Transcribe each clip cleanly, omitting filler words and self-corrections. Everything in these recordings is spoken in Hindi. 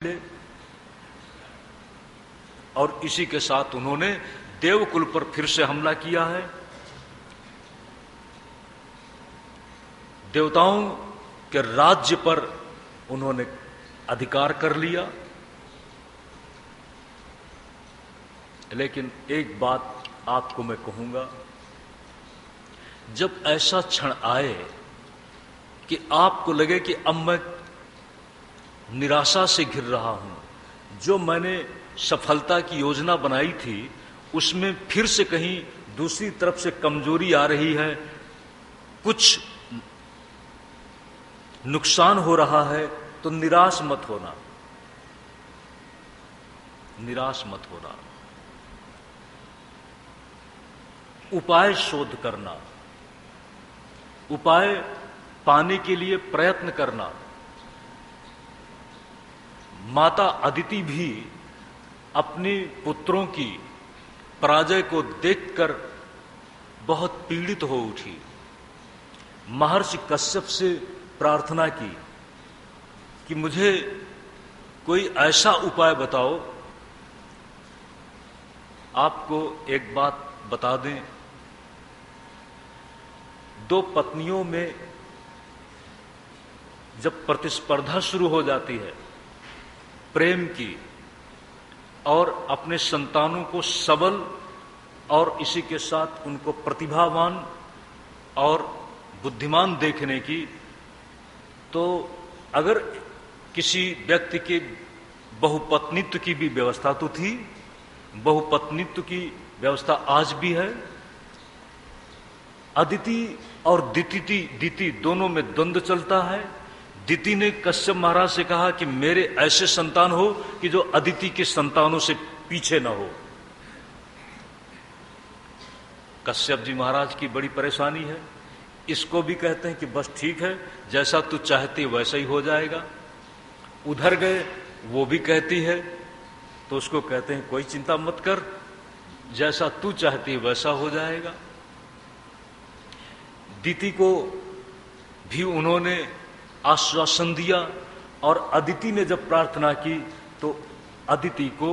ले और इसी के साथ उन्होंने देवकुल पर फिर से हमला किया है। देवताओं के राज्य पर उन्होंने अधिकार कर लिया। लेकिन एक बात आपको मैं कहूंगा, जब ऐसा क्षण आए कि आपको लगे कि अब मैं निराशा से घिर रहा हूं, जो मैंने सफलता की योजना बनाई थी उसमें फिर से कहीं दूसरी तरफ से कमजोरी आ रही है, कुछ नुकसान हो रहा है, तो निराश मत होना, निराश मत होना। उपाय शोध करना, उपाय पाने के लिए प्रयत्न करना। माता अदिति भी अपने पुत्रों की पराजय को देखकर बहुत पीड़ित हो उठी। महर्षि कश्यप से प्रार्थना की कि मुझे कोई ऐसा उपाय बताओ। आपको एक बात बता दें, दो पत्नियों में जब प्रतिस्पर्धा शुरू हो जाती है प्रेम की, और अपने संतानों को सबल और इसी के साथ उनको प्रतिभावान और बुद्धिमान देखने की, तो अगर किसी व्यक्ति के बहुपत्नित्व की भी व्यवस्था तो थी, बहुपत्नित्व की व्यवस्था आज भी है। अदिति और दिति दोनों में द्वंद्व चलता है। दिति ने कश्यप महाराज से कहा कि मेरे ऐसे संतान हो कि जो अदिति के संतानों से पीछे न हो। कश्यप जी महाराज की बड़ी परेशानी है। इसको भी कहते हैं कि बस ठीक है, जैसा तू चाहती वैसा ही हो जाएगा। उधर गए, वो भी कहती है, तो उसको कहते हैं कोई चिंता मत कर, जैसा तू चाहती वैसा हो जाएगा। दिति को भी उन्होंने आश्वासन दिया, और अदिति ने जब प्रार्थना की तो अदिति को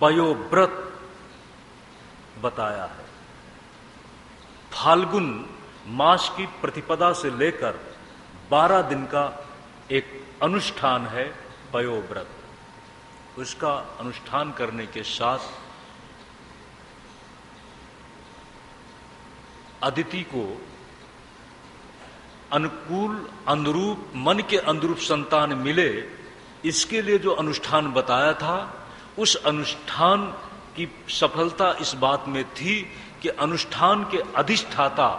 पयोव्रत बताया है। फाल्गुन मास की प्रतिपदा से लेकर 12 दिन का एक अनुष्ठान है पयोव्रत। उसका अनुष्ठान करने के साथ अदिति को अनुकूल अनुरूप मन के अनुरूप संतान मिले, इसके लिए जो अनुष्ठान बताया था, उस अनुष्ठान की सफलता इस बात में थी कि अनुष्ठान के अधिष्ठाता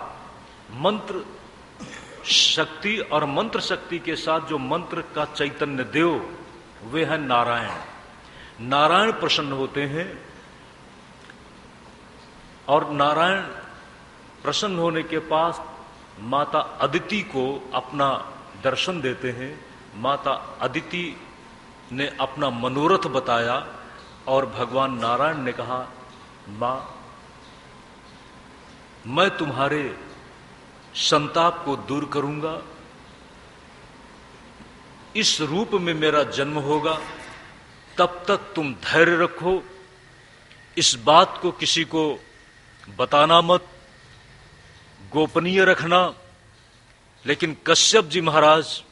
मंत्र शक्ति और मंत्र शक्ति के साथ जो मंत्र का चैतन्य देव, वे हैं नारायण। नारायण प्रसन्न होते हैं, और नारायण प्रसन्न होने के पास माता अदिति को अपना दर्शन देते हैं। माता अदिति ने अपना मनोरथ बताया, और भगवान नारायण ने कहा, मां, मैं तुम्हारे संताप को दूर करूंगा, इस रूप में मेरा जन्म होगा, तब तक तुम धैर्य रखो, इस बात को किसी को बताना मत, गोपनीय रखना। लेकिन कश्यप जी महाराज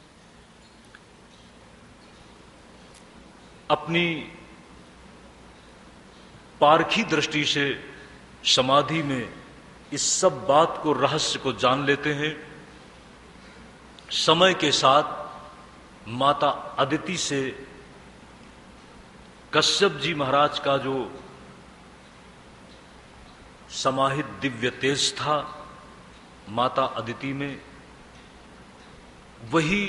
अपनी पारखी दृष्टि से समाधि में इस सब बात को, रहस्य को जान लेते हैं। समय के साथ माता अदिति से कश्यप जी महाराज का जो समाहित दिव्य तेज था माता अदिति में, वही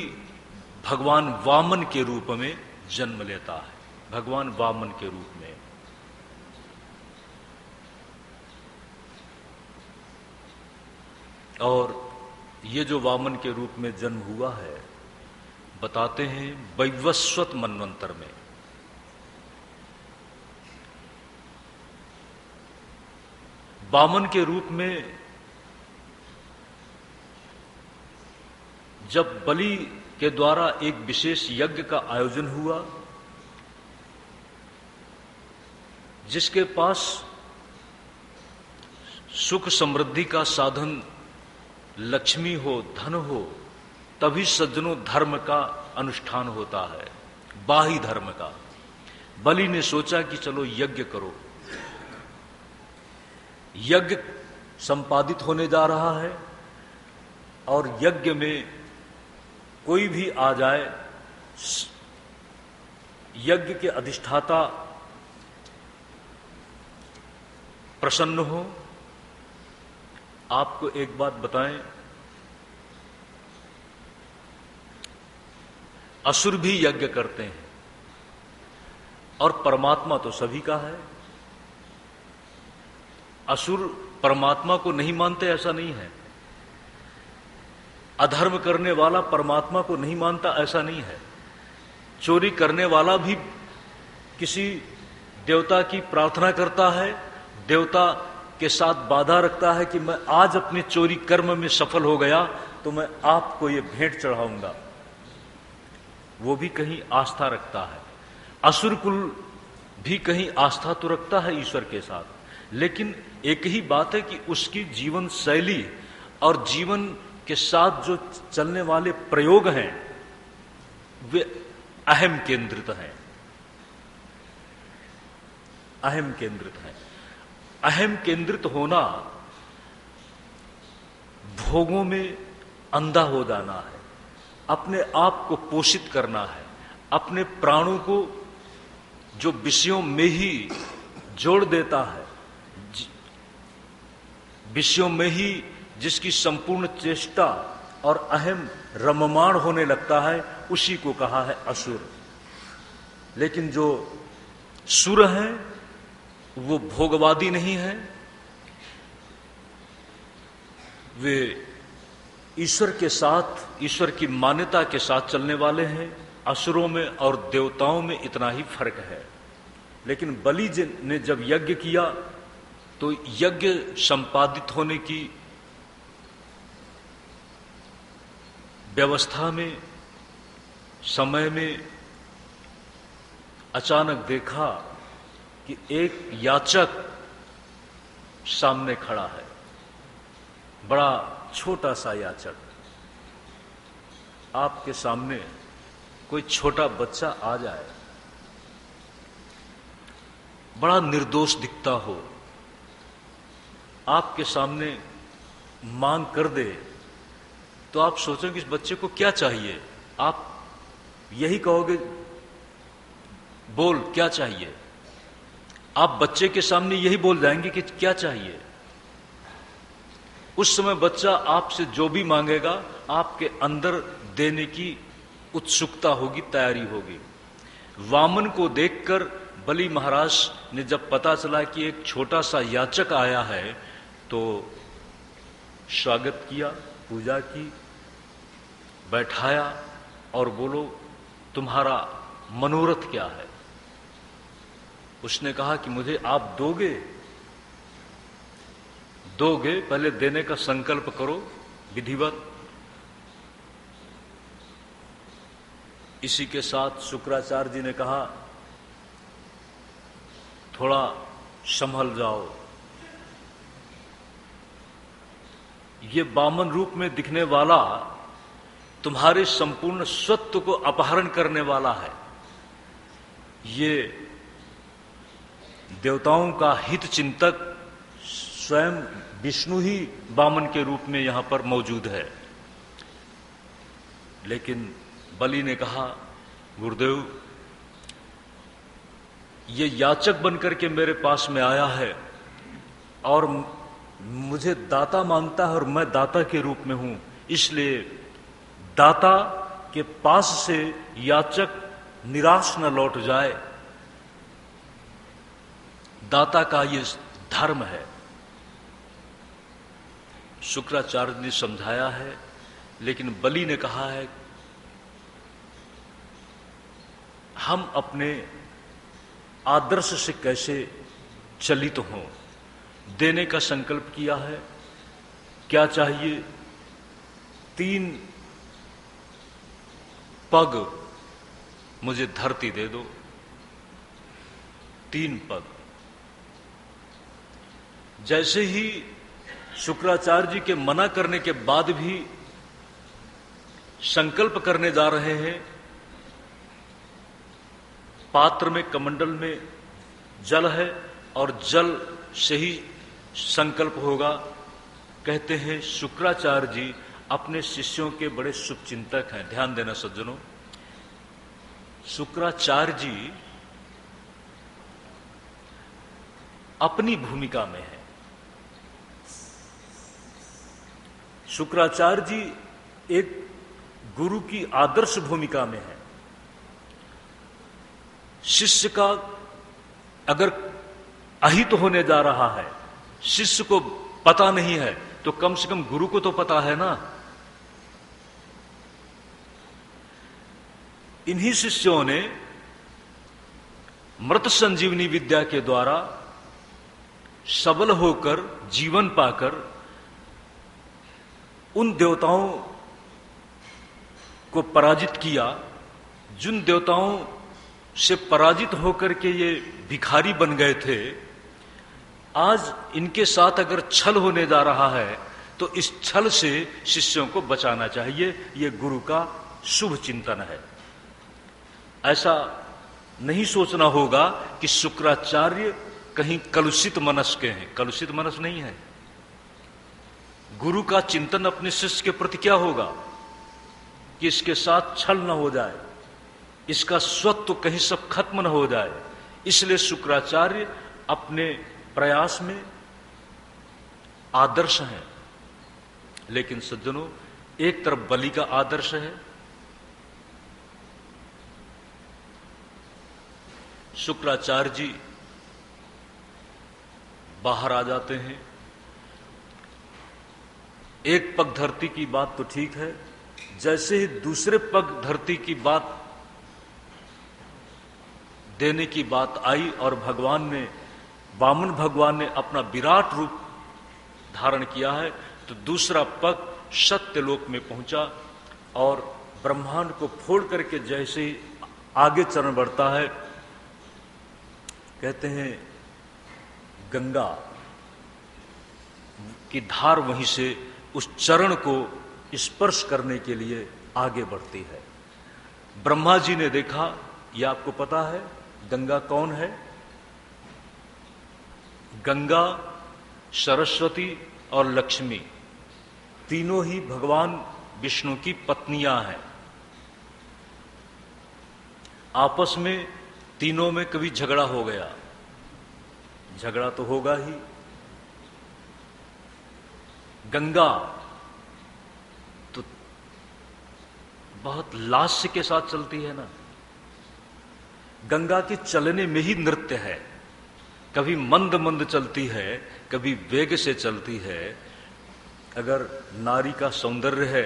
भगवान वामन के रूप में जन्म लेता है। भगवान वामन के रूप में। और ये जो वामन के रूप में जन्म हुआ है, बताते हैं वैवस्वत मनवंतर में। वामन के रूप में जब बलि के द्वारा एक विशेष यज्ञ का आयोजन हुआ, जिसके पास सुख समृद्धि का साधन लक्ष्मी हो, धन हो, तभी सज्जनों धर्म का अनुष्ठान होता है, बाही धर्म का। बलि ने सोचा कि चलो यज्ञ करो। यज्ञ संपादित होने जा रहा है और यज्ञ में कोई भी आ जाए, यज्ञ के अधिष्ठाता प्रसन्न हो। आपको एक बात बताएं, असुर भी यज्ञ करते हैं और परमात्मा तो सभी का है। असुर परमात्मा को नहीं मानते ऐसा नहीं है, अधर्म करने वाला परमात्मा को नहीं मानता ऐसा नहीं है, चोरी करने वाला भी किसी देवता की प्रार्थना करता है, देवता के साथ वादा रखता है कि मैं आज अपने चोरी कर्म में सफल हो गया तो मैं आपको ये भेंट चढ़ाऊंगा। वो भी कहीं आस्था रखता है। असुर कुल भी कहीं आस्था तो रखता है ईश्वर के साथ, लेकिन एक ही बात है कि उसकी जीवन शैली और जीवन के साथ जो चलने वाले प्रयोग हैं वे अहम केंद्रित हैं, अहम केंद्रित हैं। अहम केंद्रित होना भोगों में अंधा हो जाना है, अपने आप को पोषित करना है, अपने प्राणों को जो विषयों में ही जोड़ देता है, विषयों में ही जिसकी संपूर्ण चेष्टा और अहम रममाण होने लगता है, उसी को कहा है असुर। लेकिन जो सुर हैं वो भोगवादी नहीं है, वे ईश्वर के साथ, ईश्वर की मान्यता के साथ चलने वाले हैं। असुरों में और देवताओं में इतना ही फर्क है। लेकिन बलि ने जब यज्ञ किया तो यज्ञ संपादित होने की व्यवस्था में, समय में अचानक देखा कि एक याचक सामने खड़ा है, बड़ा छोटा सा याचक। आपके सामने कोई छोटा बच्चा आ जाए, बड़ा निर्दोष दिखता हो, आपके सामने मांग कर दे, तो आप सोचें कि इस बच्चे को क्या चाहिए। आप यही कहोगे, बोल क्या चाहिए। आप बच्चे के सामने यही बोल जाएंगे कि क्या चाहिए। उस समय बच्चा आपसे जो भी मांगेगा आपके अंदर देने की उत्सुकता होगी, तैयारी होगी। वामन को देखकर बलि महाराज ने जब पता चला कि एक छोटा सा याचक आया है तो स्वागत किया, पूजा की, बैठाया और बोलो तुम्हारा मनोरथ क्या है। उसने कहा कि मुझे आप दोगे, पहले देने का संकल्प करो विधिवत। इसी के साथ शुक्राचार्य जी ने कहा थोड़ा संभल जाओ, ये वामन रूप में दिखने वाला तुम्हारे संपूर्ण स्वत्व को अपहरण करने वाला है। ये देवताओं का हित चिंतक स्वयं विष्णु ही वामन के रूप में यहां पर मौजूद है। लेकिन बलि ने कहा गुरुदेव, ये याचक बनकर के मेरे पास में आया है और मुझे दाता मांगता है और मैं दाता के रूप में हूं, इसलिए दाता के पास से याचक निराश न लौट जाए। दाता का ये धर्म है। शुक्राचार्य ने समझाया है, लेकिन बलि ने कहा है हम अपने आदर्श से कैसे चलित हों। देने का संकल्प किया है, क्या चाहिए? 3 पग मुझे धरती दे दो, 3 पग। जैसे ही शुक्राचार्य जी के मना करने के बाद भी संकल्प करने जा रहे हैं, पात्र में, कमंडल में जल है और जल से ही संकल्प होगा। कहते हैं शुक्राचार्य जी अपने शिष्यों के बड़े शुभचिंतक हैं। ध्यान देना सज्जनों, शुक्राचार्य जी अपनी भूमिका में है। शुक्राचार्य जी एक गुरु की आदर्श भूमिका में है। शिष्य का अगर अहित होने जा रहा है, शिष्य को पता नहीं है, तो कम से कम गुरु को तो पता है ना। इन्हीं शिष्यों ने मृत संजीवनी विद्या के द्वारा सबल होकर, जीवन पाकर उन देवताओं को पराजित किया, जिन देवताओं से पराजित होकर के ये भिखारी बन गए थे। आज इनके साथ अगर छल होने जा रहा है तो इस छल से शिष्यों को बचाना चाहिए। ये गुरु का शुभ चिंतन है। ऐसा नहीं सोचना होगा कि शुक्राचार्य कहीं कलुषित मनस के हैं। कलुषित मनस नहीं है। गुरु का चिंतन अपने शिष्य के प्रति क्या होगा कि इसके साथ छल न हो जाए, इसका स्वत्व कहीं सब खत्म न हो जाए। इसलिए शुक्राचार्य अपने प्रयास में आदर्श हैं। लेकिन सज्जनों, एक तरफ बलि का आदर्श है। शुक्राचार्य जी बाहर आ जाते हैं। एक पग धरती की बात तो ठीक है, जैसे ही दूसरे पग धरती की बात देने की बात आई और वामन भगवान ने अपना विराट रूप धारण किया है, तो दूसरा पग सत्यलोक में पहुंचा और ब्रह्मांड को फोड़ करके जैसे ही आगे चरण बढ़ता है, कहते हैं गंगा की धार वहीं से उस चरण को स्पर्श करने के लिए आगे बढ़ती है। ब्रह्मा जी ने देखा, यह आपको पता है गंगा कौन है? गंगा, सरस्वती और लक्ष्मी तीनों ही भगवान विष्णु की पत्नियां हैं। आपस में तीनों में कभी झगड़ा हो गया, झगड़ा तो होगा ही। गंगा तो बहुत लास्य के साथ चलती है ना। गंगा के चलने में ही नृत्य है। कभी मंद मंद चलती है, कभी वेग से चलती है। अगर नारी का सौंदर्य है,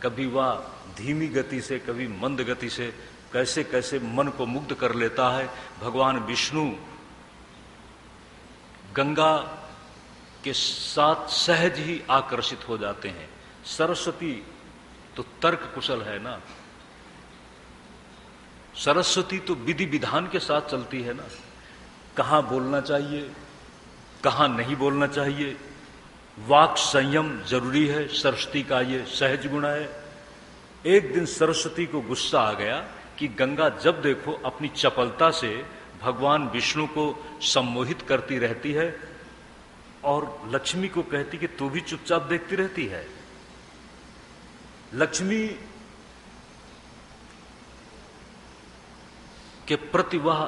कभी वह धीमी गति से, कभी मंद गति से कैसे कैसे मन को मुग्ध कर लेता है। भगवान विष्णु गंगा के साथ सहज ही आकर्षित हो जाते हैं। सरस्वती तो तर्क कुशल है ना। सरस्वती तो विधि विधान के साथ चलती है ना। कहाँ बोलना चाहिए, कहाँ नहीं बोलना चाहिए, वाक संयम जरूरी है। सरस्वती का ये सहज गुण है। एक दिन सरस्वती को गुस्सा आ गया कि गंगा जब देखो अपनी चपलता से भगवान विष्णु को सम्मोहित करती रहती है और लक्ष्मी को कहती कि तू भी चुपचाप देखती रहती है। लक्ष्मी के प्रति वह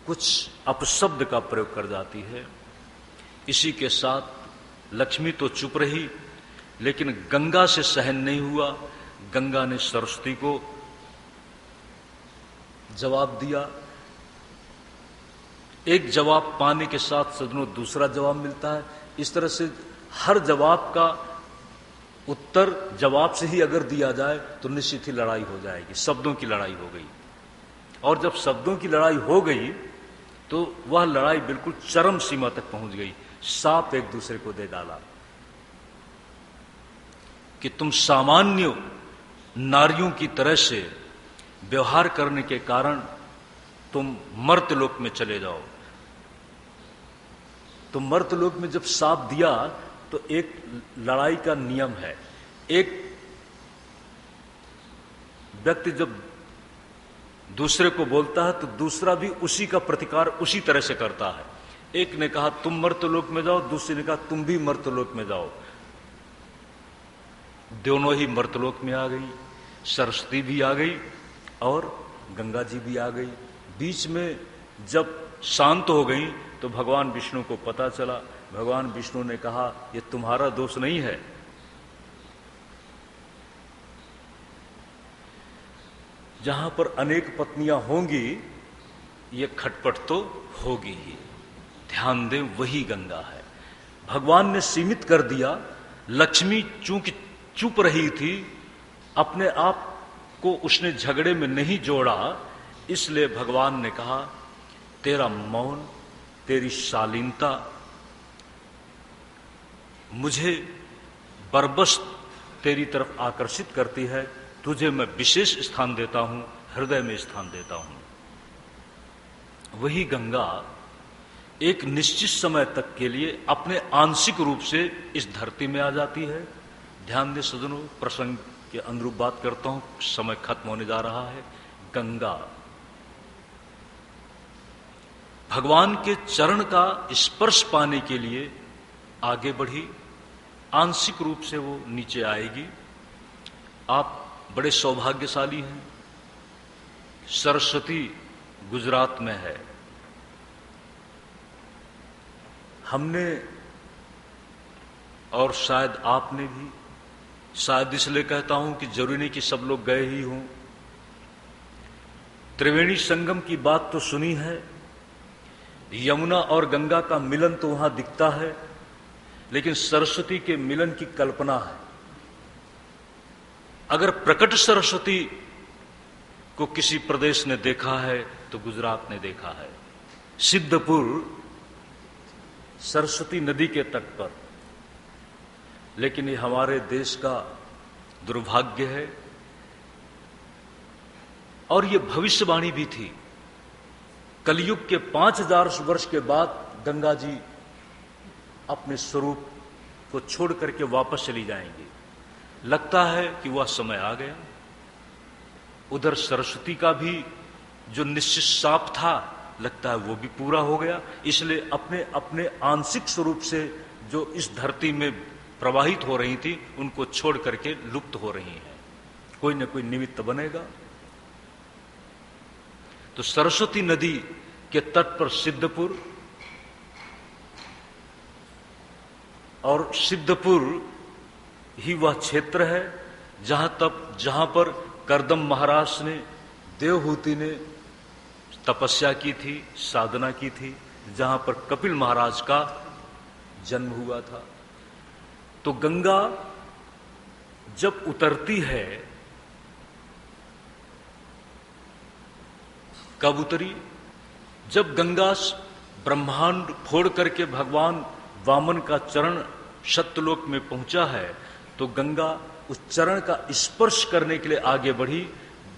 कुछ अपशब्द का प्रयोग कर जाती है। इसी के साथ लक्ष्मी तो चुप रही, लेकिन गंगा से सहन नहीं हुआ। गंगा ने सरस्वती को जवाब दिया। एक जवाब पाने के साथ सदनों दूसरा जवाब मिलता है। इस तरह से हर जवाब का उत्तर जवाब से ही अगर दिया जाए तो निश्चित ही लड़ाई हो जाएगी। शब्दों की लड़ाई हो गई, और जब शब्दों की लड़ाई हो गई तो वह लड़ाई बिल्कुल चरम सीमा तक पहुंच गई। सांप एक दूसरे को दे डाला कि तुम सामान्य नारियों की तरह से व्यवहार करने के कारण तुम मर्त्यलोक में चले जाओ। तो मर्त्यलोक में जब शाप दिया तो एक लड़ाई का नियम है। एक व्यक्ति जब दूसरे को बोलता है तो दूसरा भी उसी का प्रतिकार उसी तरह से करता है। एक ने कहा तुम मर्त्यलोक में जाओ, दूसरे ने कहा तुम भी मर्त्यलोक में जाओ। दोनों ही मर्त्यलोक में आ गई। सरस्वती भी आ गई और गंगा जी भी आ गई। बीच में जब शांत हो गई तो भगवान विष्णु को पता चला। भगवान विष्णु ने कहा ये तुम्हारा दोष नहीं है, जहां पर अनेक पत्नियां होंगी ये खटपट तो होगी ही। ध्यान दें, वही गंगा है। भगवान ने सीमित कर दिया। लक्ष्मी चूंकि चुप रही थी, अपने आप को उसने झगड़े में नहीं जोड़ा, इसलिए भगवान ने कहा तेरा मौन, तेरी शालीनता मुझे बरबस तेरी तरफ आकर्षित करती है। तुझे मैं विशेष स्थान देता हूं, हृदय में स्थान देता हूं। वही गंगा एक निश्चित समय तक के लिए अपने आंशिक रूप से इस धरती में आ जाती है। ध्यान दें सज्जनों, प्रसंग के अनुरूप बात करता हूं, समय खत्म होने जा रहा है। गंगा भगवान के चरण का स्पर्श पाने के लिए आगे बढ़ी। आंशिक रूप से वो नीचे आएगी। आप बड़े सौभाग्यशाली हैं। सरस्वती गुजरात में है। हमने और शायद आपने भी, शायद इसलिए कहता हूं कि जरूरी नहीं कि सब लोग गए ही हों, त्रिवेणी संगम की बात तो सुनी है। यमुना और गंगा का मिलन तो वहां दिखता है, लेकिन सरस्वती के मिलन की कल्पना है। अगर प्रकट सरस्वती को किसी प्रदेश ने देखा है तो गुजरात ने देखा है। सिद्धपुर सरस्वती नदी के तट पर। लेकिन ये हमारे देश का दुर्भाग्य है, और ये भविष्यवाणी भी थी। कलयुग के 5000 वर्ष के बाद गंगा जी अपने स्वरूप को छोड़ करके वापस चली जाएंगी। लगता है कि वह समय आ गया। उधर सरस्वती का भी जो निश्चित शाप था, लगता है वो भी पूरा हो गया। इसलिए अपने अपने आंशिक स्वरूप से जो इस धरती में प्रवाहित हो रही थी, उनको छोड़ करके लुप्त हो रही हैं। कोई न कोई निमित्त बनेगा। तो सरस्वती नदी के तट पर सिद्धपुर, और सिद्धपुर ही वह क्षेत्र है जहां पर करदम महाराज ने, देवहूति ने तपस्या की थी, साधना की थी, जहां पर कपिल महाराज का जन्म हुआ था। तो गंगा जब उतरती है, कब उतरी? जब गंगा ब्रह्मांड फोड़ करके भगवान वामन का चरण सत्यलोक में पहुंचा है, तो गंगा उस चरण का स्पर्श करने के लिए आगे बढ़ी।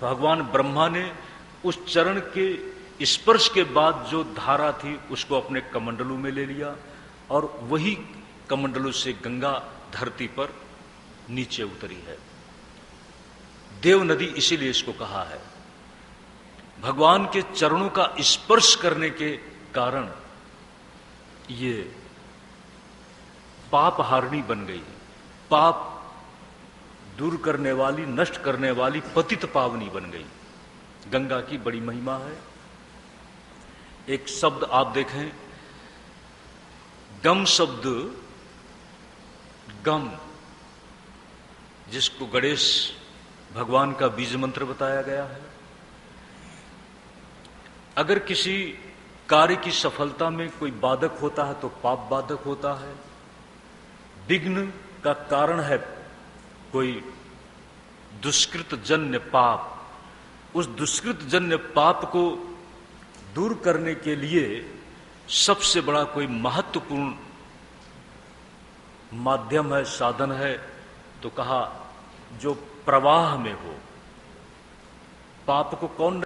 भगवान ब्रह्मा ने उस चरण के स्पर्श के बाद जो धारा थी उसको अपने कमंडलू में ले लिया, और वही कमंडलू से गंगा धरती पर नीचे उतरी है। देव नदी इसीलिए इसको कहा है। भगवान के चरणों का स्पर्श करने के कारण ये पाप हारिणी बन गई। पाप दूर करने वाली, नष्ट करने वाली पतित पावनी बन गई। गंगा की बड़ी महिमा है। एक शब्द आप देखें, गम शब्द, गम, जिसको गणेश भगवान का बीज मंत्र बताया गया है। अगर किसी कार्य की सफलता में कोई बाधक होता है तो पाप बाधक होता है। विघ्न का कारण है कोई दुष्कृत जन्य पाप। उस दुष्कृत जन्य पाप को दूर करने के लिए सबसे बड़ा कोई महत्वपूर्ण माध्यम है, साधन है, तो कहा जो प्रवाह में हो। पाप को कौन